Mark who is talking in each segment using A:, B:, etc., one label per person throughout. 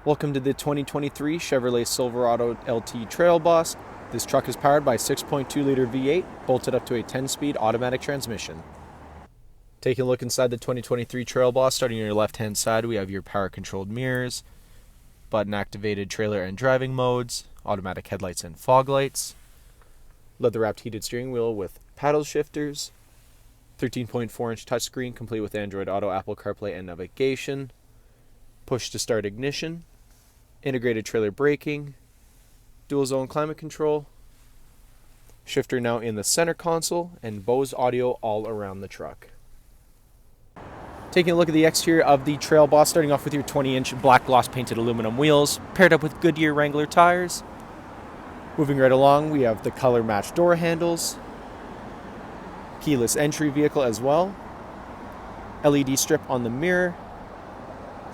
A: Welcome to the 2023 Chevrolet Silverado LT Trail Boss. This truck is powered by a 6.2-liter V8 bolted up to a 10-speed automatic transmission. Taking a look inside the 2023 Trail Boss, starting on your left-hand side, we have your power-controlled mirrors, button-activated trailer and driving modes, automatic headlights and fog lights, leather-wrapped heated steering wheel with paddle shifters, 13.4-inch touchscreen complete with Android Auto, Apple CarPlay, and navigation, push-to-start ignition, integrated trailer braking, dual zone climate control, shifter now in the center console, and Bose audio all around the truck. Taking a look at the exterior of the Trail Boss, starting off with your 20-inch black gloss painted aluminum wheels, paired up with Goodyear Wrangler tires. Moving right along, we have the color matched door handles, keyless entry vehicle as well, LED strip on the mirror,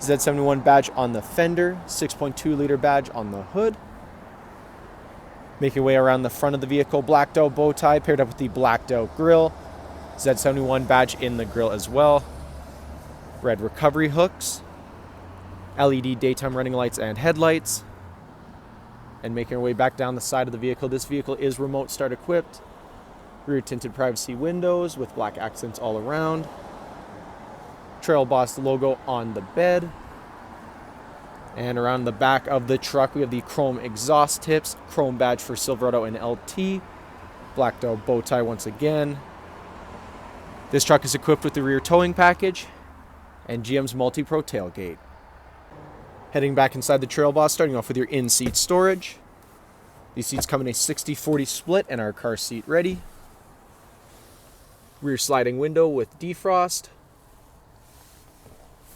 A: Z71 badge on the fender, 6.2-liter badge on the hood. Making way around the front of the vehicle, blacked out bow tie paired up with the blacked out grille, Z71 badge in the grille as well. Red recovery hooks, LED daytime running lights and headlights. And making our way back down the side of the vehicle, this vehicle is remote start equipped. Rear tinted privacy windows with black accents all around. Trail Boss logo on the bed. And around the back of the truck, we have the chrome exhaust tips, chrome badge for Silverado and LT, blacked out bow tie once again. This truck is equipped with the rear towing package and GM's Multi-Pro tailgate. Heading back inside the Trail Boss, starting off with your in-seat storage. These seats come in a 60-40 split and are car seat ready. Rear sliding window with defrost.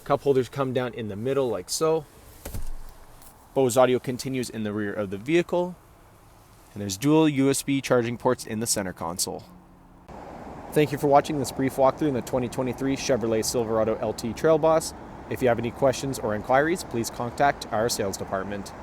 A: Cup holders come down in the middle like so. Bose audio continues in the rear of the vehicle. And there's dual USB charging ports in the center console. Thank you for watching this brief walkthrough in the 2023 Chevrolet Silverado LT Trail Boss. If you have any questions or inquiries, please contact our sales department.